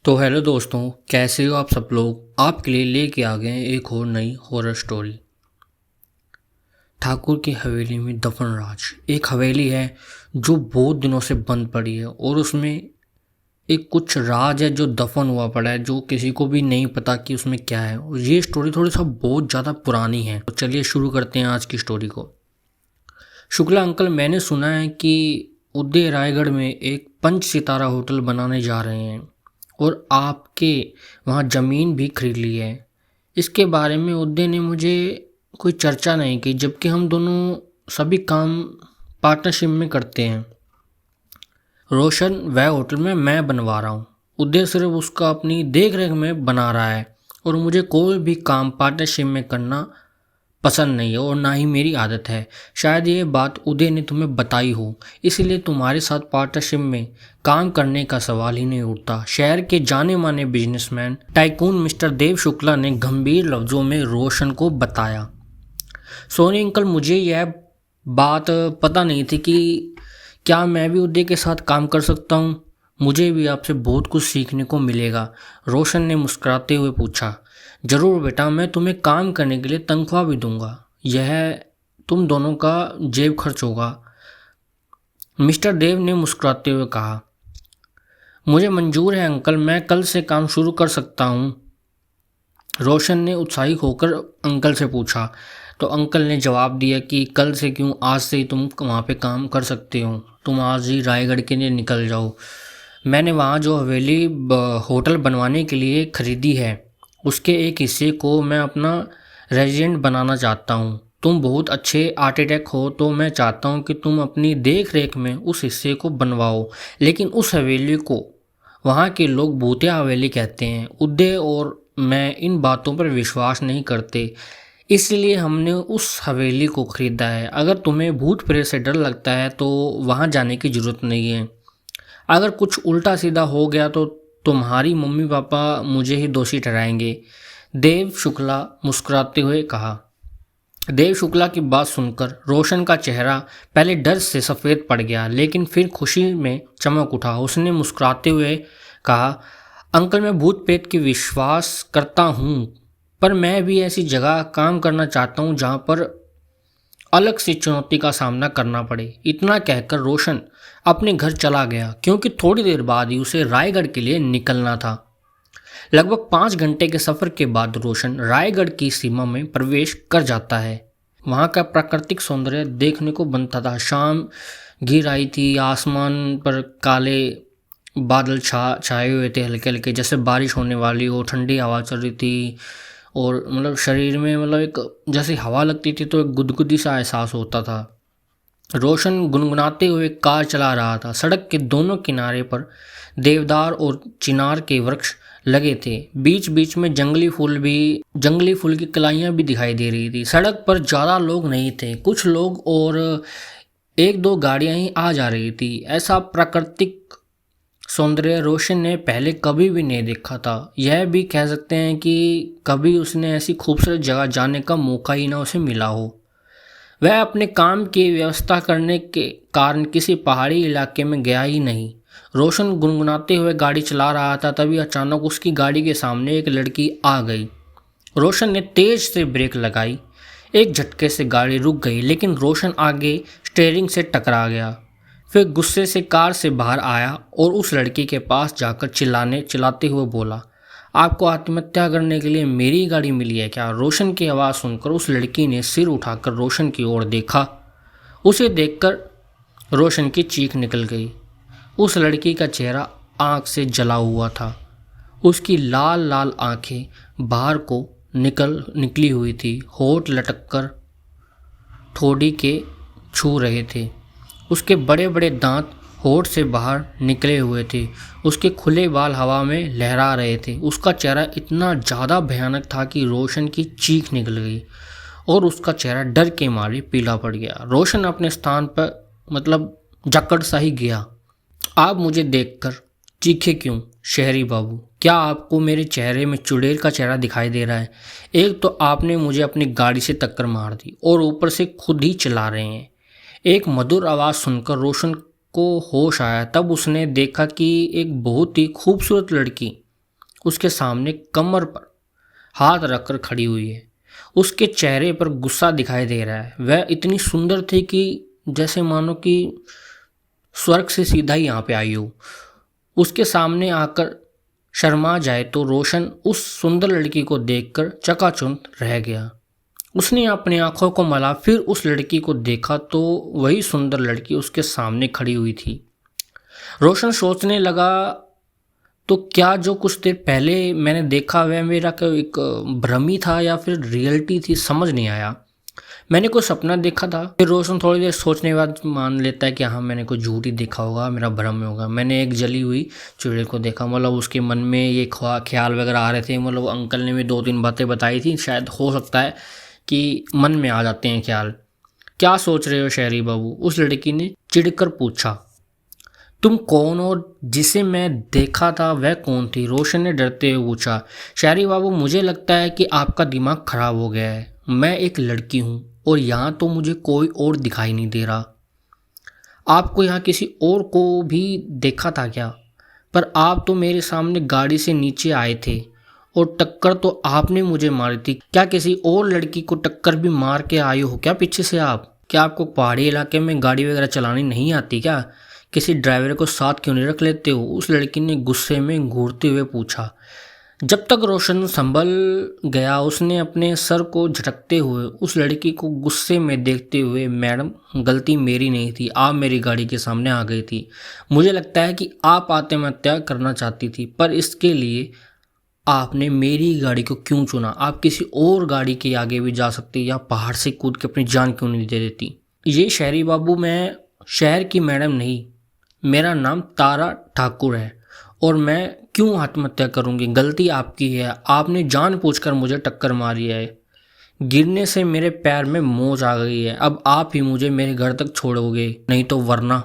तो हेलो दोस्तों, कैसे हो आप सब लोग। आपके लिए लेके आ गए हैं एक और नई हॉरर स्टोरी। ठाकुर की हवेली में दफन राज। एक हवेली है जो बहुत दिनों से बंद पड़ी है और उसमें एक कुछ राज है जो दफन हुआ पड़ा है, जो किसी को भी नहीं पता कि उसमें क्या है। और ये स्टोरी थोड़ी सा बहुत ज़्यादा पुरानी है, तो चलिए शुरू करते हैं आज की स्टोरी को। शुक्ला अंकल, मैंने सुना है कि उदय रायगढ़ में एक 5 सितारा होटल बनाने जा रहे हैं और आपके वहाँ ज़मीन भी खरीद ली है। इसके बारे में उदय ने मुझे कोई चर्चा नहीं की, जबकि हम दोनों सभी काम पार्टनरशिप में करते हैं। रोशन वह होटल में मैं बनवा रहा हूँ, उदय सिर्फ उसका अपनी देख रेख में बना रहा है और मुझे कोई भी काम पार्टनरशिप में करना पसंद नहीं है और ना ही मेरी आदत है। शायद ये बात उदय ने तुम्हें बताई हो, इसलिए तुम्हारे साथ पार्टनरशिप में काम करने का सवाल ही नहीं उठता। शहर के जाने माने बिजनेसमैन टाइकून मिस्टर देव शुक्ला ने गंभीर लफ्जों में रोशन को बताया। सोनी अंकल, मुझे यह बात पता नहीं थी कि क्या मैं भी उदय के साथ काम कर सकता हूँ। मुझे भी आपसे बहुत कुछ सीखने को मिलेगा, रोशन ने मुस्कुराते हुए पूछा। जरूर बेटा, मैं तुम्हें काम करने के लिए तनख्वाह भी दूंगा। यह तुम दोनों का जेब खर्च होगा, मिस्टर देव ने मुस्कुराते हुए कहा। मुझे मंजूर है अंकल, मैं कल से काम शुरू कर सकता हूँ, रोशन ने उत्साहित होकर अंकल से पूछा। तो अंकल ने जवाब दिया कि कल से क्यों, आज से ही तुम वहाँ पे काम कर सकते हो। तुम आज ही रायगढ़ के लिए निकल जाओ। मैंने वहाँ जो हवेली होटल बनवाने के लिए खरीदी है, उसके एक हिस्से को मैं अपना रेजिडेंट बनाना चाहता हूँ। तुम बहुत अच्छे आर्किटेक्ट हो, तो मैं चाहता हूँ कि तुम अपनी देख रेख में उस हिस्से को बनवाओ, लेकिन उस हवेली को वहाँ के लोग भूतिया हवेली कहते हैं। उदय और मैं इन बातों पर विश्वास नहीं करते, इसलिए हमने उस हवेली को खरीदा है। अगर तुम्हें भूत प्रेत से डर लगता है तो वहाँ जाने की ज़रूरत नहीं है। अगर कुछ उल्टा सीधा हो गया तो तुम्हारी मम्मी पापा मुझे ही दोषी ठहराएंगे, देव शुक्ला मुस्कुराते हुए कहा। देव शुक्ला की बात सुनकर रोशन का चेहरा पहले डर से सफ़ेद पड़ गया, लेकिन फिर खुशी में चमक उठा। उसने मुस्कुराते हुए कहा, अंकल, मैं भूत प्रेत की विश्वास करता हूँ, पर मैं भी ऐसी जगह काम करना चाहता हूँ जहाँ पर अलग सी चुनौती का सामना करना पड़े। इतना कहकर रोशन अपने घर चला गया, क्योंकि थोड़ी देर बाद ही उसे रायगढ़ के लिए निकलना था। लगभग 5 घंटे के सफ़र के बाद रोशन रायगढ़ की सीमा में प्रवेश कर जाता है। वहाँ का प्राकृतिक सौंदर्य देखने को बनता था। शाम घिर आई थी, आसमान पर काले बादल छाए हुए थे, हल्के हल्के, जैसे बारिश होने वाली हो। ठंडी हवा चल रही थी और मतलब शरीर में एक जैसे हवा लगती थी तो एक गुदगुदी सा एहसास होता था। रोशन गुनगुनाते हुए कार चला रहा था। सड़क के दोनों किनारे पर देवदार और चिनार के वृक्ष लगे थे। बीच बीच में जंगली फूल की कलाइयाँ भी दिखाई दे रही थी। सड़क पर ज़्यादा लोग नहीं थे, कुछ लोग और एक दो गाड़ियाँ ही आ जा रही थी। ऐसा प्राकृतिक सौंदर्य रोशन ने पहले कभी भी नहीं देखा था। यह भी कह सकते हैं कि कभी उसने ऐसी खूबसूरत जगह जाने का मौका ही ना उसे मिला हो। वह अपने काम की व्यवस्था करने के कारण किसी पहाड़ी इलाके में गया ही नहीं। रोशन गुनगुनाते हुए गाड़ी चला रहा था, तभी अचानक उसकी गाड़ी के सामने एक लड़की आ गई। रोशन ने तेज से ब्रेक लगाई। एक झटके से गाड़ी रुक गई, लेकिन रोशन आगे स्टीयरिंग से टकरा गया। फिर गुस्से से कार से बाहर आया और उस लड़की के पास जाकर चिल्लाते हुए बोला, आपको आत्महत्या करने के लिए मेरी गाड़ी मिली है क्या? रोशन की आवाज़ सुनकर उस लड़की ने सिर उठाकर रोशन की ओर देखा। उसे देखकर रोशन की चीख निकल गई। उस लड़की का चेहरा आग से जला हुआ था। उसकी लाल लाल आंखें बाहर को निकली हुई थी, होठ लटककर ठोड़ी के छू रहे थे। उसके बड़े बड़े दांत होठ से बाहर निकले हुए थे। उसके खुले बाल हवा में लहरा रहे थे। उसका चेहरा इतना ज़्यादा भयानक था कि रोशन की चीख निकल गई और उसका चेहरा डर के मारे पीला पड़ गया। रोशन अपने स्थान पर जकड़ सा ही गया। आप मुझे देखकर चीखे क्यों शहरी बाबू? क्या आपको मेरे चेहरे में चुड़ैल का चेहरा दिखाई दे रहा है? एक तो आपने मुझे अपनी गाड़ी से टक्कर मार दी और ऊपर से खुद ही चला रहे हैं। एक मधुर आवाज़ सुनकर रोशन को होश आया। तब उसने देखा कि एक बहुत ही खूबसूरत लड़की उसके सामने कमर पर हाथ रखकर खड़ी हुई है। उसके चेहरे पर गुस्सा दिखाई दे रहा है। वह इतनी सुंदर थी कि जैसे मानो कि स्वर्ग से सीधा ही यहाँ पे आई हो। उसके सामने आकर शर्मा जाए तो रोशन उस सुंदर लड़की को देखकर चकाचौंध रह गया। उसने अपनी आंखों को मला, फिर उस लड़की को देखा तो वही सुंदर लड़की उसके सामने खड़ी हुई थी। रोशन सोचने लगा, तो क्या जो कुछ देर पहले मैंने देखा वह मेरा एक भ्रम ही था या फिर रियलिटी थी, समझ नहीं आया। मैंने कोई सपना देखा था। फिर रोशन थोड़ी देर सोचने के बाद मान लेता है कि हाँ मैंने कोई झूठ ही देखा होगा, मेरा भ्रम होगा। मैंने एक जली हुई चिड़िया को देखा। मतलब उसके मन में ये ख्याल वगैरह आ रहे थे। मतलब अंकल ने भी 2-3 बातें बताई थी, शायद हो सकता है कि मन में आ जाते हैं ख्याल। क्या सोच रहे हो शहरी बाबू? उस लड़की ने चिढ़कर पूछा। तुम कौन हो? जिसे मैं देखा था वह कौन थी? रोशन ने डरते हुए पूछा। शहरी बाबू, मुझे लगता है कि आपका दिमाग खराब हो गया है। मैं एक लड़की हूँ और यहाँ तो मुझे कोई और दिखाई नहीं दे रहा। आपको यहाँ किसी और को भी देखा था क्या? पर आप तो मेरे सामने गाड़ी से नीचे आए थे और टक्कर तो आपने मुझे मारी थी। क्या किसी और लड़की को टक्कर भी मार के आए हो क्या पीछे से आप? क्या आपको पहाड़ी इलाके में गाड़ी वगैरह चलानी नहीं आती क्या? किसी ड्राइवर को साथ क्यों नहीं रख लेते हो? उस लड़की ने गुस्से में घूरते हुए पूछा। जब तक रोशन संभल गया उसने अपने सर को झटकते हुए उस लड़की को गुस्से में देखते हुए, मैडम गलती मेरी नहीं थी, आप मेरी गाड़ी के सामने आ गई थी। मुझे लगता है कि आप आत्महत्या करना चाहती थी, पर इसके लिए आपने मेरी गाड़ी को क्यों चुना? आप किसी और गाड़ी के आगे भी जा सकती या पहाड़ से कूद के अपनी जान क्यों नहीं दे देती? ये शहरी बाबू, मैं शहर की मैडम नहीं, मेरा नाम तारा ठाकुर है और मैं क्यों आत्महत्या करूंगी? गलती आपकी है, आपने जानबूझकर मुझे टक्कर मारी है। गिरने से मेरे पैर में मोच आ गई है। अब आप ही मुझे मेरे घर तक छोड़ोगे, नहीं तो वरना।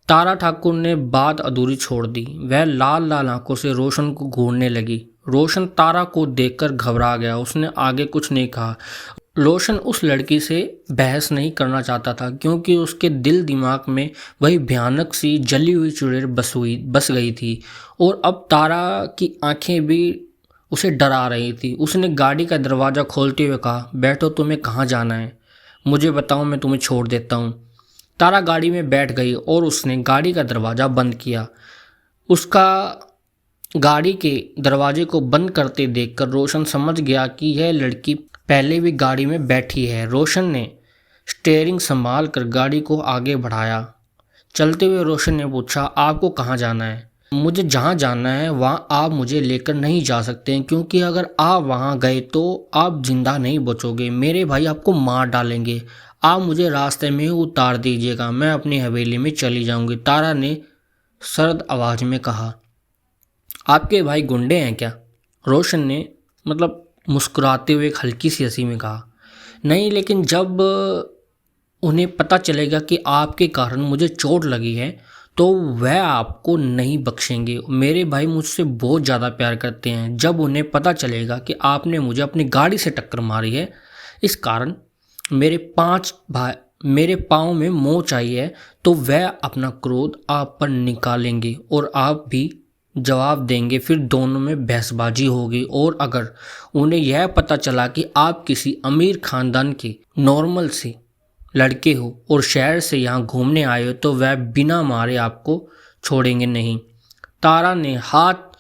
तारा ठाकुर ने बात अधूरी छोड़ दी। वह लाल लाल आंखों से रोशन को घूरने लगी। रोशन तारा को देखकर घबरा गया। उसने आगे कुछ नहीं कहा। रोशन उस लड़की से बहस नहीं करना चाहता था क्योंकि उसके दिल दिमाग में वही भयानक सी जली हुई चुड़ैल बस गई थी और अब तारा की आंखें भी उसे डरा रही थी। उसने गाड़ी का दरवाज़ा खोलते हुए कहा, बैठो, तुम्हें कहाँ जाना है? मुझे बताओ, मैं तुम्हें छोड़ देता हूँ। तारा गाड़ी में बैठ गई और उसने गाड़ी का दरवाज़ा बंद किया। उसका गाड़ी के दरवाजे को बंद करते देखकर रोशन समझ गया कि यह लड़की पहले भी गाड़ी में बैठी है। रोशन ने स्टीयरिंग संभाल कर गाड़ी को आगे बढ़ाया। चलते हुए रोशन ने पूछा, आपको कहाँ जाना है? मुझे जहाँ जाना है वहाँ आप मुझे लेकर नहीं जा सकते हैं, क्योंकि अगर आप वहाँ गए तो आप जिंदा नहीं बचोगे। मेरे भाई आपको मार डालेंगे। आप मुझे रास्ते में उतार दीजिएगा, मैं अपनी हवेली में चली जाऊंगी, तारा ने सर्द आवाज़ में कहा। आपके भाई गुंडे हैं क्या? रोशन ने मुस्कुराते हुए एक हल्की सी हंसी में कहा। नहीं, लेकिन जब उन्हें पता चलेगा कि आपके कारण मुझे चोट लगी है तो वह आपको नहीं बख्शेंगे। मेरे भाई मुझसे बहुत ज़्यादा प्यार करते हैं। जब उन्हें पता चलेगा कि आपने मुझे अपनी गाड़ी से टक्कर मारी है, इस कारण मेरे पाँव में मोच आई है, तो वह अपना क्रोध आप पर निकालेंगे और आप भी जवाब देंगे। फिर दोनों में बहसबाजी होगी और अगर उन्हें यह पता चला कि आप किसी अमीर खानदान के नॉर्मल से लड़के हो और शहर से यहाँ घूमने आए हो तो वह बिना मारे आपको छोड़ेंगे नहीं। तारा ने हाथ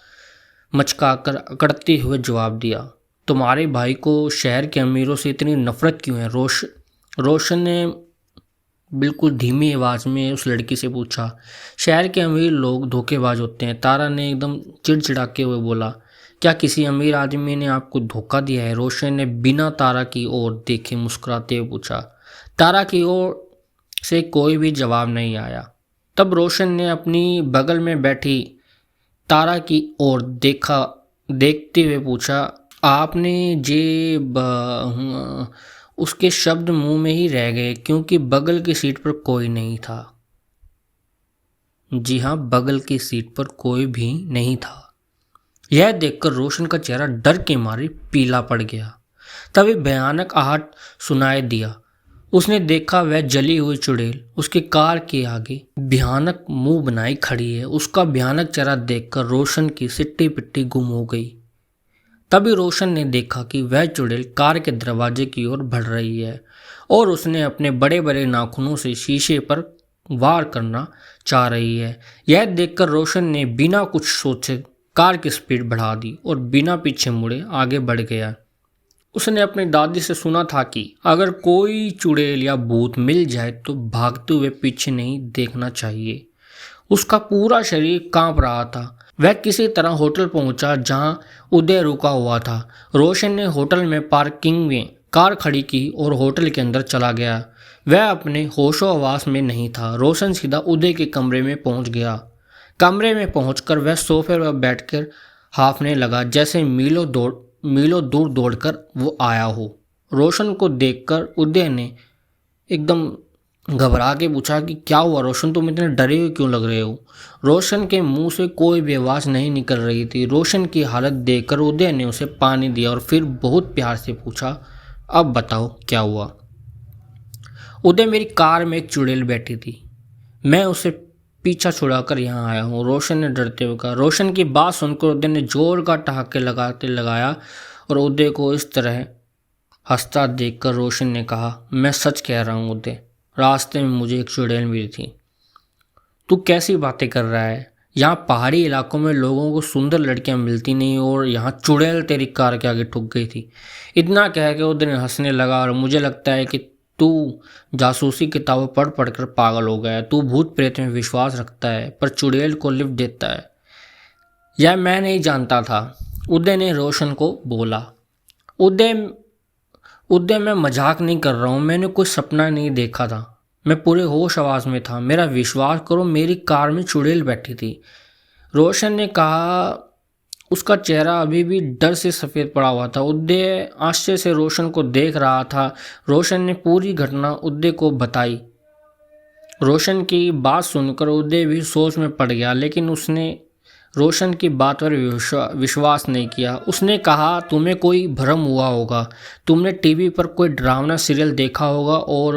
मचकाकर अकड़ते हुए जवाब दिया। तुम्हारे भाई को शहर के अमीरों से इतनी नफरत क्यों है? रोशन ने बिल्कुल धीमी आवाज़ में उस लड़की से पूछा। शहर के अमीर लोग धोखेबाज होते हैं, तारा ने एकदम चिड़चिड़ाते हुए बोला। क्या किसी अमीर आदमी ने आपको धोखा दिया है? रोशन ने बिना तारा की ओर देखे मुस्कुराते हुए पूछा। तारा की ओर से कोई भी जवाब नहीं आया। तब रोशन ने अपनी बगल में बैठी तारा की ओर देखते हुए पूछा, आपने उसके शब्द मुंह में ही रह गए क्योंकि बगल की सीट पर कोई नहीं था। जी हाँ, बगल की सीट पर कोई भी नहीं था। यह देखकर रोशन का चेहरा डर के मारे पीला पड़ गया। तभी भयानक आहट सुनाई दिया। उसने देखा वह जली हुई चुड़ैल उसके कार के आगे भयानक मुंह बनाई खड़ी है। उसका भयानक चेहरा देखकर रोशन की सिट्टी पिट्टी गुम हो गई। तभी रोशन ने देखा कि वह चुड़ैल कार के दरवाजे की ओर बढ़ रही है और उसने अपने बड़े बड़े नाखूनों से शीशे पर वार करना चाह रही है। यह देखकर रोशन ने बिना कुछ सोचे कार की स्पीड बढ़ा दी और बिना पीछे मुड़े आगे बढ़ गया। उसने अपनी दादी से सुना था कि अगर कोई चुड़ैल या भूत मिल जाए तो भागते हुए पीछे नहीं देखना चाहिए। उसका पूरा शरीर कांप रहा था। वह किसी तरह होटल पहुंचा जहां उदय रुका हुआ था। रोशन ने होटल में पार्किंग में कार खड़ी की और होटल के अंदर चला गया। वह अपने होशो हवास में नहीं था। रोशन सीधा उदय के कमरे में पहुंच गया। कमरे में पहुंचकर वह सोफे पर बैठकर हाफने लगा जैसे मीलों दूर दौड़कर वो आया हो। रोशन को देखकर उदय ने एकदम घबरा के पूछा कि क्या हुआ रोशन, तुम इतने डरे हुए क्यों लग रहे हो। रोशन के मुंह से कोई भी आवाज़ नहीं निकल रही थी। रोशन की हालत देखकर उदय ने उसे पानी दिया और फिर बहुत प्यार से पूछा, अब बताओ क्या हुआ। उदय, मेरी कार में एक चुड़ैल बैठी थी, मैं उसे पीछा छुड़ाकर यहाँ आया हूँ, रोशन ने डरते हुए कहा। रोशन की बात सुनकर उदय ने जोर का ठहाके लगाया और उदय को इस तरह हंसता देखकर रोशन ने कहा, मैं सच कह रहा हूँ उदय, रास्ते में मुझे एक चुड़ैल मिली थी। तू कैसी बातें कर रहा है? यहाँ पहाड़ी इलाकों में लोगों को सुंदर लड़कियाँ मिलती नहीं और यहाँ चुड़ैल तेरी कार के आगे ठुक गई थी। इतना कह के उदय हंसने लगा और मुझे लगता है कि तू जासूसी किताबें पढ़ पढ़ कर पागल हो गया है। तू भूत प्रेत में विश्वास रखता है पर चुड़ैल को लिफ्ट देता है। यह मैं नहीं जानता था, उदय ने रोशन को बोला। उदय, मैं मजाक नहीं कर रहा हूँ, मैंने कोई सपना नहीं देखा था, मैं पूरे होश आवाज़ में था, मेरा विश्वास करो मेरी कार में चुड़ैल बैठी थी, रोशन ने कहा। उसका चेहरा अभी भी डर से सफ़ेद पड़ा हुआ था। उदय आश्चर्य से रोशन को देख रहा था। रोशन ने पूरी घटना उदय को बताई। रोशन की बात सुनकर उदय भी सोच में पड़ गया, लेकिन उसने रोशन की बात पर विश्वास नहीं किया। उसने कहा, तुम्हें कोई भ्रम हुआ होगा, तुमने टीवी पर कोई डरावना सीरियल देखा होगा और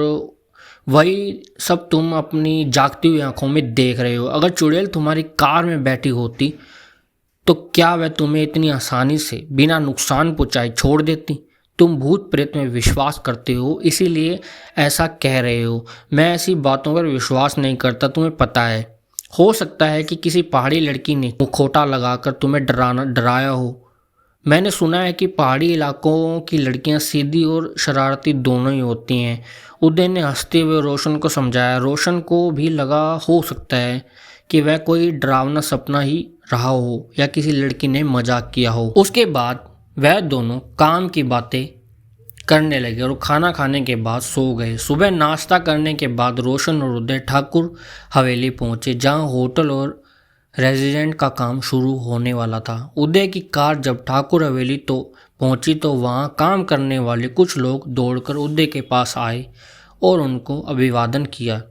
वही सब तुम अपनी जागती हुई आंखों में देख रहे हो। अगर चुड़ैल तुम्हारी कार में बैठी होती तो क्या वह तुम्हें इतनी आसानी से बिना नुकसान पहुंचाए छोड़ देती? तुम भूत प्रेत में विश्वास करते हो इसीलिए ऐसा कह रहे हो। मैं ऐसी बातों पर विश्वास नहीं करता, तुम्हें पता है। हो सकता है कि किसी पहाड़ी लड़की ने मुखौटा लगाकर तुम्हें डराया हो। मैंने सुना है कि पहाड़ी इलाकों की लड़कियां सीधी और शरारती दोनों ही होती हैं। उदय ने हंसते हुए रोशन को समझाया। रोशन को भी लगा हो सकता है कि वह कोई डरावना सपना ही रहा हो या किसी लड़की ने मजाक किया हो। उसके बाद वह दोनों काम की बातें करने लगे और खाना खाने के बाद सो गए। सुबह नाश्ता करने के बाद रोशन और उदय ठाकुर हवेली पहुंचे जहां होटल और रेजिडेंट का काम शुरू होने वाला था। उदय की कार जब ठाकुर हवेली तो पहुंची तो वहां काम करने वाले कुछ लोग दौड़कर उदय के पास आए और उनको अभिवादन किया।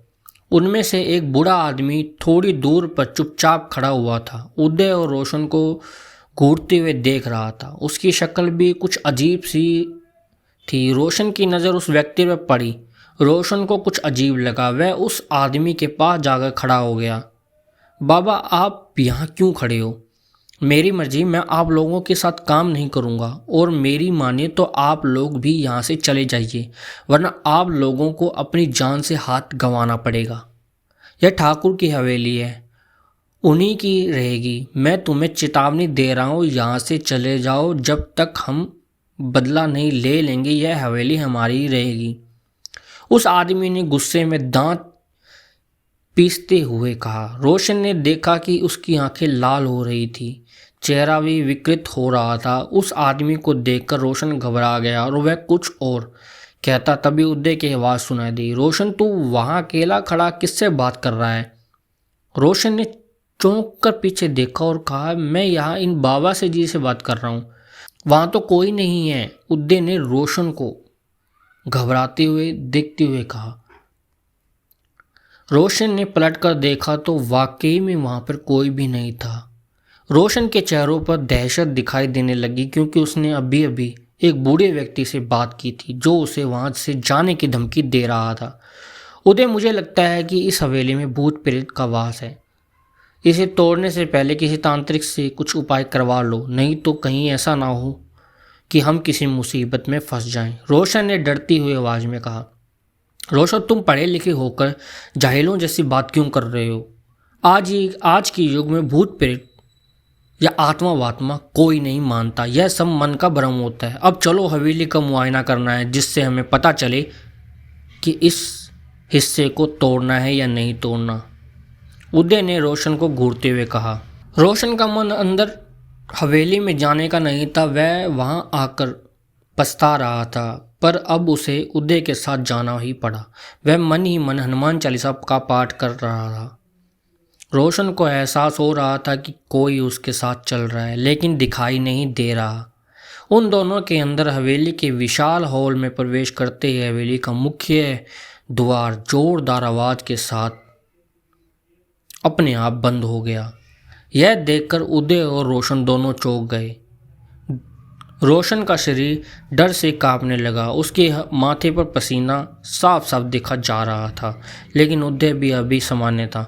उनमें से एक बूढ़ा आदमी थोड़ी दूर पर चुपचाप खड़ा हुआ था। उदय और रोशन को घूरते हुए देख रहा था। उसकी शक्ल भी कुछ अजीब सी थी। रोशन की नज़र उस व्यक्ति पर पड़ी। रोशन को कुछ अजीब लगा। वह उस आदमी के पास जाकर खड़ा हो गया। बाबा, आप यहाँ क्यों खड़े हो? मेरी मर्जी, मैं आप लोगों के साथ काम नहीं करूँगा और मेरी माने तो आप लोग भी यहाँ से चले जाइए, वरना आप लोगों को अपनी जान से हाथ गंवाना पड़ेगा। यह ठाकुर की हवेली है, उन्हीं की रहेगी। मैं तुम्हें चेतावनी दे रहा हूँ, यहाँ से चले जाओ। जब तक हम बदला नहीं ले लेंगे यह हवेली हमारी रहेगी। उस आदमी ने गुस्से में दांत पीसते हुए कहा। रोशन ने देखा कि उसकी आंखें लाल हो रही थी, चेहरा भी विकृत हो रहा था। उस आदमी को देखकर रोशन घबरा गया और वह कुछ और कहता तभी उदय की आवाज़ सुनाई दी। रोशन, तू वहाँ अकेला खड़ा किससे बात कर रहा है? रोशन ने चौंक कर पीछे देखा और कहा, मैं यहाँ इन बाबा से जी से बात कर रहा हूँ, वहाँ तो कोई नहीं है। उदय ने रोशन को घबराते हुए देखते हुए कहा। रोशन ने पलटकर देखा तो वाकई में वहाँ पर कोई भी नहीं था। रोशन के चेहरों पर दहशत दिखाई देने लगी क्योंकि उसने अभी अभी एक बूढ़े व्यक्ति से बात की थी जो उसे वहाँ से जाने की धमकी दे रहा था। उदय, मुझे लगता है कि इस हवेली में भूत प्रेत का वास है। इसे तोड़ने से पहले किसी तांत्रिक से कुछ उपाय करवा लो, नहीं तो कहीं ऐसा ना हो कि हम किसी मुसीबत में फंस जाएं। रोशन ने डरती हुई आवाज़ में कहा। रोशन, तुम पढ़े लिखे होकर जाहिलों जैसी बात क्यों कर रहे हो? आज के युग में भूत प्रेत या आत्मा वात्मा कोई नहीं मानता, यह सब मन का भ्रम होता है। अब चलो, हवेली का मुआयना करना है जिससे हमें पता चले कि इस हिस्से को तोड़ना है या नहीं तोड़ना। उदय ने रोशन को घूरते हुए कहा। रोशन का मन अंदर हवेली में जाने का नहीं था, वह वहां आकर पछता रहा था, पर अब उसे उदय के साथ जाना ही पड़ा। वह मन ही मन हनुमान चालीसा का पाठ कर रहा था। रोशन को एहसास हो रहा था कि कोई उसके साथ चल रहा है, लेकिन दिखाई नहीं दे रहा। उन दोनों के अंदर हवेली के विशाल हॉल में प्रवेश करते ही हवेली का मुख्य द्वार जोरदार आवाज के साथ अपने आप बंद हो गया। यह देखकर उदय और रोशन दोनों चौंक गए। रोशन का शरीर डर से कांपने लगा, उसके माथे पर पसीना साफ साफ दिखा जा रहा था, लेकिन उदय भी अभी सामान्य था।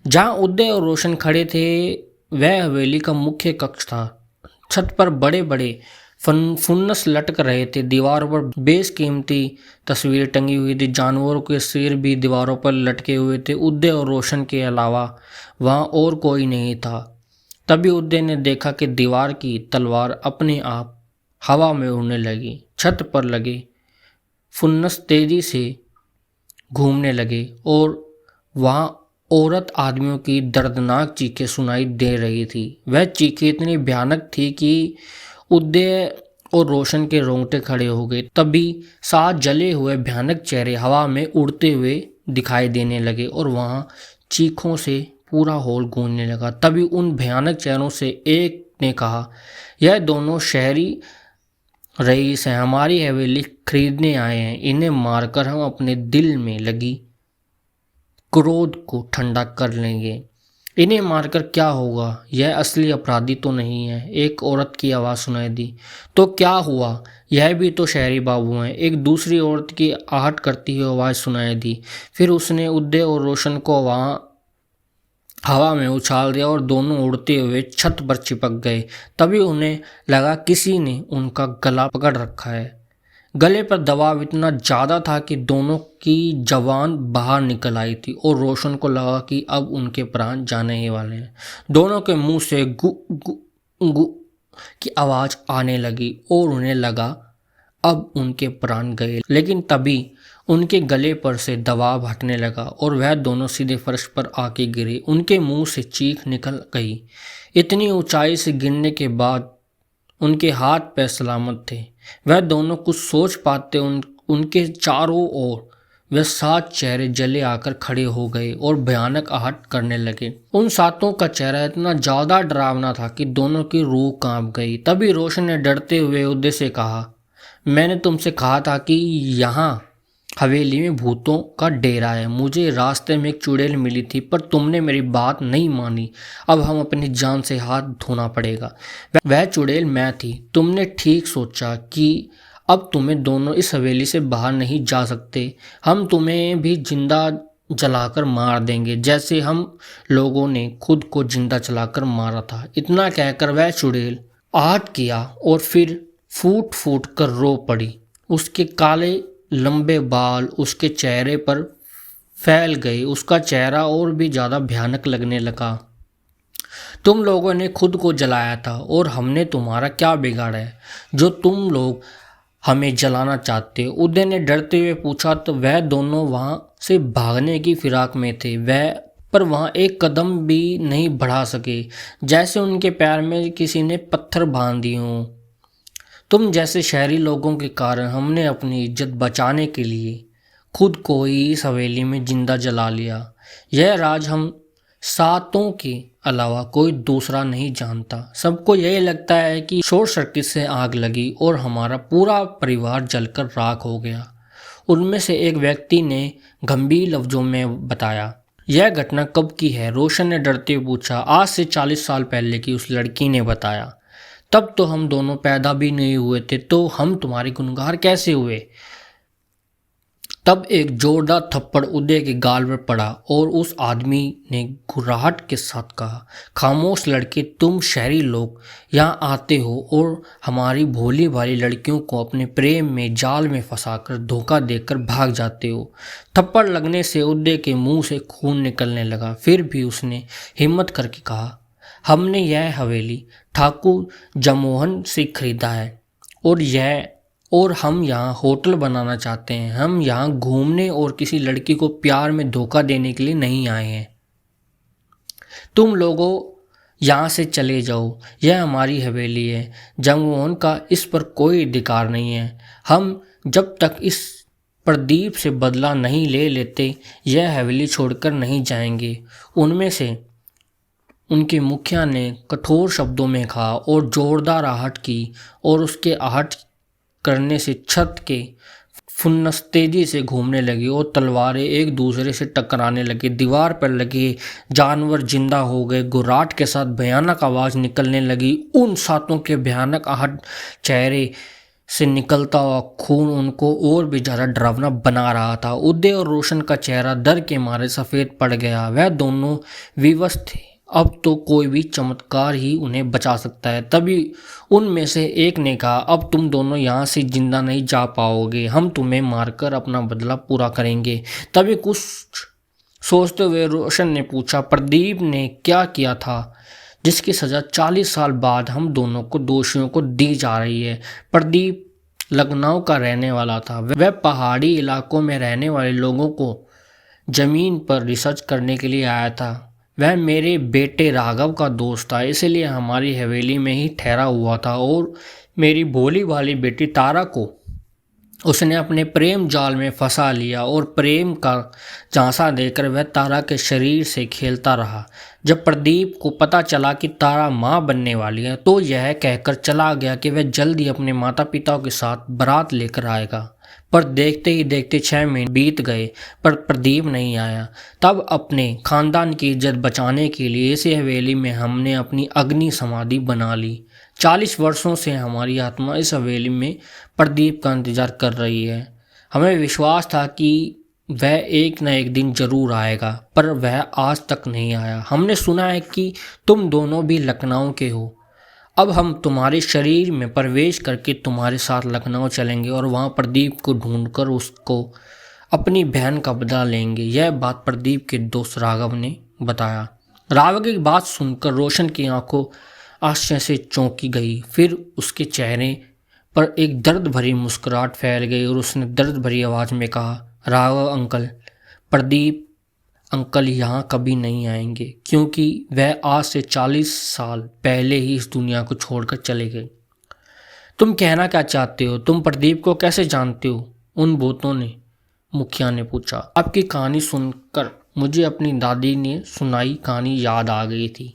जहाँ उदय और रोशन खड़े थे वह हवेली का मुख्य कक्ष था। छत पर बड़े बड़े फुन्नस लटक रहे थे, दीवारों पर बेशकीमती तस्वीरें टंगी हुई थी, जानवरों के सिर भी दीवारों पर लटके हुए थे। उदय और रोशन के अलावा वहाँ और कोई नहीं था। तभी उदय ने देखा कि दीवार की तलवार अपने आप हवा में उड़ने लगी। छत पर लगे फुन्नस तेजी से घूमने लगे और वहाँ औरत आदमियों की दर्दनाक चीखें सुनाई दे रही थी। वह चीखें इतनी भयानक थी कि उदय और रोशन के रोंगटे खड़े हो गए। तभी 7 जले हुए भयानक चेहरे हवा में उड़ते हुए दिखाई देने लगे और वहाँ चीखों से पूरा हॉल गूंजने लगा। तभी उन भयानक चेहरों से एक ने कहा, यह दोनों शहरी रईस हैं, हमारी हवेली खरीदने आए हैं। इन्हें मारकर हम अपने दिल में लगी क्रोध को ठंडा कर लेंगे। इन्हें मारकर क्या होगा? यह असली अपराधी तो नहीं है। एक औरत की आवाज़ सुनाई दी। तो क्या हुआ? यह भी तो शहरी बाबू हैं। एक दूसरी औरत की आहट करती हुई आवाज़ सुनाई दी। फिर उसने उदय और रोशन को वहाँ हवा में उछाल दिया और दोनों उड़ते हुए छत पर चिपक गए। तभी उन्हें लगा किसी ने उनका गला पकड़ रखा है। गले पर दबाव इतना ज़्यादा था कि दोनों की जबान बाहर निकल आई थी और रोशन को लगा कि अब उनके प्राण जाने ही वाले हैं। दोनों के मुंह से गु गु गु की आवाज़ आने लगी और उन्हें लगा अब उनके प्राण गए। लेकिन तभी उनके गले पर से दबाव हटने लगा और वह दोनों सीधे फर्श पर आके गिरे। उनके मुंह से चीख निकल गई। इतनी ऊंचाई से गिरने के बाद उनके हाथ पैर सलामत थे। वह दोनों कुछ सोच पाते उनके चारों ओर वह 7 चेहरे जले आकर खड़े हो गए और भयानक आहट करने लगे। उन 7 का चेहरा इतना ज़्यादा डरावना था कि दोनों की रूह कांप गई। तभी रोशन ने डरते हुए उदय से कहा, मैंने तुमसे कहा था कि यहाँ हवेली में भूतों का डेरा है। मुझे रास्ते में एक चुड़ैल मिली थी, पर तुमने मेरी बात नहीं मानी। अब हम अपनी जान से हाथ धोना पड़ेगा। वह चुड़ैल मैं थी। तुमने ठीक सोचा कि अब तुम्हें दोनों इस हवेली से बाहर नहीं जा सकते। हम तुम्हें भी जिंदा जलाकर मार देंगे, जैसे हम लोगों ने खुद को जिंदा जलाकर मारा था। इतना कहकर वह चुड़ैल आहट किया और फिर फूट फूट कर रो पड़ी। उसके काले लंबे बाल उसके चेहरे पर फैल गए। उसका चेहरा और भी ज़्यादा भयानक लगने लगा। तुम लोगों ने खुद को जलाया था और हमने तुम्हारा क्या बिगाड़ा है जो तुम लोग हमें जलाना चाहते हो? उदय ने डरते हुए पूछा। तो वह दोनों वहाँ से भागने की फिराक में थे, पर वहाँ एक कदम भी नहीं बढ़ा सके, जैसे उनके पैर में किसी ने पत्थर बांध दिए हों। तुम जैसे शहरी लोगों के कारण हमने अपनी इज्जत बचाने के लिए खुद को ही इस हवेली में जिंदा जला लिया। यह राज हम 7 के अलावा कोई दूसरा नहीं जानता। सबको यही लगता है कि शॉर्ट सर्किट से आग लगी और हमारा पूरा परिवार जलकर राख हो गया। उनमें से एक व्यक्ति ने गंभीर लफ्जों में बताया। यह घटना कब की है? रोशन ने डरते हुए पूछा। आज से 40 साल पहले की, उस लड़की ने बताया। तब तो हम दोनों पैदा भी नहीं हुए थे, तो हम तुम्हारे गुनहगार कैसे हुए? तब एक जोरदार थप्पड़ उदय के गाल पर पड़ा और उस आदमी ने घुर्राहट के साथ कहा, खामोश लड़के, तुम शहरी लोग यहाँ आते हो और हमारी भोली भाली लड़कियों को अपने प्रेम में जाल में फंसाकर धोखा देकर भाग जाते हो। थप्पड़ लगने से उदय के मुंह से खून निकलने लगा। फिर भी उसने हिम्मत करके कहा, हमने यह हवेली ठाकुर जमोहन से खरीदा है और हम यहाँ होटल बनाना चाहते हैं। हम यहाँ घूमने और किसी लड़की को प्यार में धोखा देने के लिए नहीं आए हैं। तुम लोगों यहाँ से चले जाओ, यह हमारी हवेली है। जगमोहन का इस पर कोई अधिकार नहीं है। हम जब तक इस प्रदीप से बदला नहीं ले लेते यह हवेली छोड़कर नहीं जाएंगे। उनमें से उनके मुखिया ने कठोर शब्दों में कहा और जोरदार आहट की और उसके आहट करने से छत के फुन्नस तेजी से घूमने लगी और तलवारें एक दूसरे से टकराने लगी। दीवार पर लगे जानवर जिंदा हो गए। गुर्राट के साथ भयानक आवाज़ निकलने लगी। उन सातों के भयानक आहट चेहरे से निकलता हुआ खून उनको और भी ज़्यादा डरावना बना रहा था। उदय और रोशन का चेहरा डर के मारे सफ़ेद पड़ गया। वह दोनों विवश थे। अब तो कोई भी चमत्कार ही उन्हें बचा सकता है। तभी उनमें से एक ने कहा, अब तुम दोनों यहाँ से जिंदा नहीं जा पाओगे। हम तुम्हें मारकर अपना बदला पूरा करेंगे। तभी कुछ सोचते हुए रोशन ने पूछा, प्रदीप ने क्या किया था जिसकी सज़ा 40 साल बाद हम दोनों को दोषियों को दी जा रही है? प्रदीप लखनऊ का रहने वाला था। वह पहाड़ी इलाकों में रहने वाले लोगों को ज़मीन पर रिसर्च करने के लिए आया था। वह मेरे बेटे राघव का दोस्त था, इसलिए हमारी हवेली में ही ठहरा हुआ था और मेरी भोली भाली बेटी तारा को उसने अपने प्रेम जाल में फंसा लिया और प्रेम का झांसा देकर वह तारा के शरीर से खेलता रहा। जब प्रदीप को पता चला कि तारा माँ बनने वाली है तो यह कहकर चला गया कि वह जल्द ही अपने माता पिता के साथ बारात लेकर आएगा। पर देखते ही देखते 6 महीने बीत गए पर प्रदीप नहीं आया। तब अपने खानदान की इज्जत बचाने के लिए इसी हवेली में हमने अपनी अग्नि समाधि बना ली। 40 वर्षों से हमारी आत्मा इस हवेली में प्रदीप का इंतजार कर रही है। हमें विश्वास था कि वह एक न एक दिन जरूर आएगा, पर वह आज तक नहीं आया। हमने सुना है कि तुम दोनों भी लखनऊ के हो। अब हम तुम्हारे शरीर में प्रवेश करके तुम्हारे साथ लखनऊ चलेंगे और वहाँ प्रदीप को ढूंढकर उसको अपनी बहन का बदला लेंगे। यह बात प्रदीप के दोस्त राघव ने बताया। राघव की बात सुनकर रोशन की आंखों आश्चर्य से चौंकी गई। फिर उसके चेहरे पर एक दर्द भरी मुस्कुराहट फैल गई और उसने दर्द भरी आवाज़ में कहा, राघव अंकल, प्रदीप अंकल यहाँ कभी नहीं आएंगे क्योंकि वह आज से 40 साल पहले ही इस दुनिया को छोड़कर चले गए। तुम कहना क्या चाहते हो? तुम प्रदीप को कैसे जानते हो? उन भूतों ने मुखिया ने पूछा। आपकी कहानी सुनकर मुझे अपनी दादी ने सुनाई कहानी याद आ गई थी।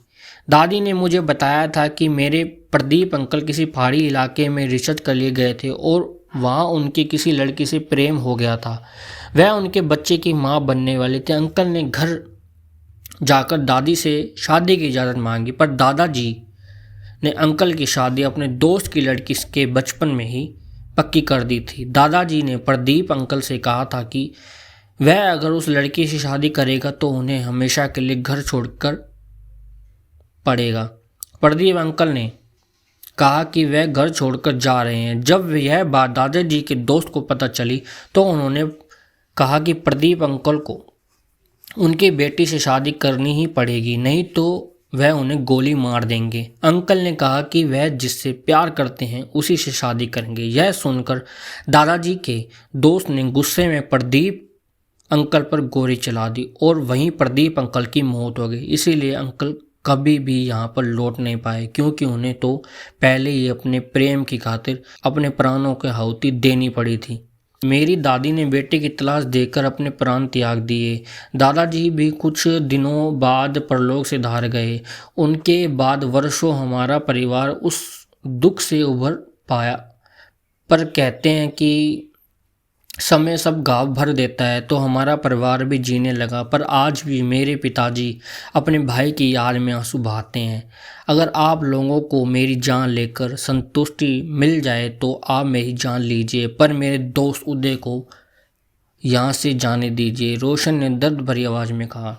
दादी ने मुझे बताया था कि मेरे प्रदीप अंकल किसी पहाड़ी इलाके में रिसर्च के लिए गए थे और वहाँ उनके किसी लड़की से प्रेम हो गया था। वह उनके बच्चे की माँ बनने वाले थे। अंकल ने घर जाकर दादी से शादी की इजाज़त मांगी, पर दादाजी ने अंकल की शादी अपने दोस्त की लड़की के बचपन में ही पक्की कर दी थी। दादाजी ने प्रदीप अंकल से कहा था कि वह अगर उस लड़की से शादी करेगा तो उन्हें हमेशा के लिए घर छोड़कर पड़ेगा। प्रदीप अंकल ने कहा कि वह घर छोड़कर जा रहे हैं। जब यह बात दादाजी के दोस्त को पता चली तो उन्होंने कहा कि प्रदीप अंकल को उनकी बेटी से शादी करनी ही पड़ेगी, नहीं तो वह उन्हें गोली मार देंगे। अंकल ने कहा कि वह जिससे प्यार करते हैं उसी से शादी करेंगे। यह सुनकर दादाजी के दोस्त ने गुस्से में प्रदीप अंकल पर गोली चला दी और वहीं प्रदीप अंकल की मौत हो गई। इसीलिए अंकल कभी भी यहाँ पर लौट नहीं पाए, क्योंकि उन्हें तो पहले ही अपने प्रेम की खातिर अपने प्राणों की आहुति देनी पड़ी थी। मेरी दादी ने बेटे की तलाश देकर अपने प्राण त्याग दिए। दादाजी भी कुछ दिनों बाद परलोक से धार गए। उनके बाद वर्षों हमारा परिवार उस दुख से उभर पाया, पर कहते हैं कि समय सब गाँव भर देता है तो हमारा परिवार भी जीने लगा, पर आज भी मेरे पिताजी अपने भाई की याद में आंसू बहाते हैं। अगर आप लोगों को मेरी जान लेकर संतुष्टि मिल जाए तो आप मेरी जान लीजिए, पर मेरे दोस्त उदय को यहाँ से जाने दीजिए, रोशन ने दर्द भरी आवाज़ में कहा।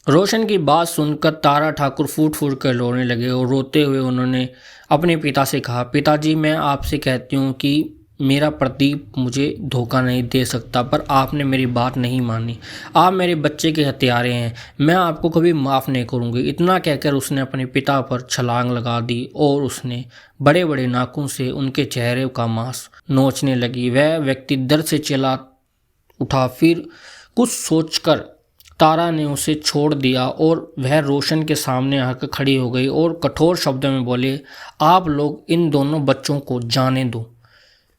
रोशन की बात सुनकर तारा ठाकुर फूट फूट कर रोने लगे और रोते हुए उन्होंने अपने पिता से कहा, पिताजी मैं आपसे कहती हूँ कि मेरा प्रदीप मुझे धोखा नहीं दे सकता, पर आपने मेरी बात नहीं मानी। आप मेरे बच्चे के हत्यारे हैं, मैं आपको कभी माफ़ नहीं करूँगी। इतना कहकर उसने अपने पिता पर छलांग लगा दी और उसने बड़े बड़े नाखून से उनके चेहरे का मांस नोचने लगी। वह व्यक्ति दर्द से चिल्ला उठा, फिर कुछ सोचकर तारा ने उसे छोड़ दिया और वह रोशन के सामने आकर खड़ी हो गई और कठोर शब्दों में बोले, आप लोग इन दोनों बच्चों को जाने दो,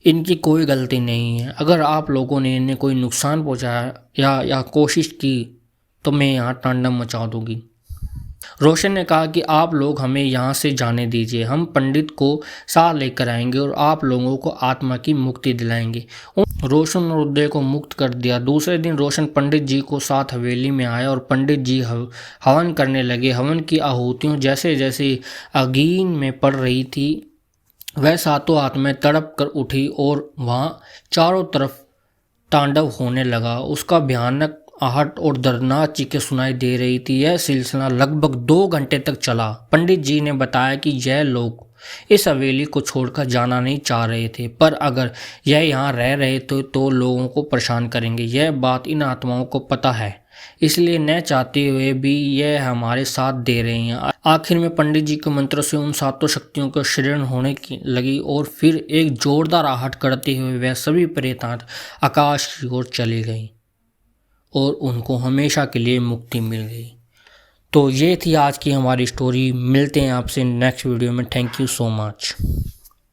इनकी कोई गलती नहीं है। अगर आप लोगों ने इन्हें कोई नुकसान पहुंचाया या कोशिश की तो मैं यहाँ तांडव मचा दूंगी। रोशन ने कहा कि आप लोग हमें यहाँ से जाने दीजिए, हम पंडित को साथ लेकर आएंगे और आप लोगों को आत्मा की मुक्ति दिलाएंगे। रोशन और उदय को मुक्त कर दिया। दूसरे दिन रोशन पंडित जी को साथ हवेली में आया और पंडित जी हवन करने लगे। हवन की आहुतियों जैसे जैसे अगीन में पड़ रही थी, वह सातों आत्माएं तड़प कर उठी और वहाँ चारों तरफ तांडव होने लगा। उसका भयानक आहट और दर्दनाक चीखें सुनाई दे रही थी। यह सिलसिला लगभग 2 घंटे तक चला। पंडित जी ने बताया कि यह लोग इस हवेली को छोड़कर जाना नहीं चाह रहे थे, पर अगर यह यहाँ रह रहे तो लोगों को परेशान करेंगे। यह बात इन आत्माओं को पता है, इसलिए न चाहते हुए भी यह हमारे साथ दे रहे हैं। आखिर में पंडित जी के मंत्र से उन सातों शक्तियों को शरण होने की लगी और फिर एक जोरदार आहट करते हुए वह सभी प्रेतात्मा आकाश की ओर चली गई और उनको हमेशा के लिए मुक्ति मिल गई। तो ये थी आज की हमारी स्टोरी। मिलते हैं आपसे नेक्स्ट वीडियो में। Thank you so much.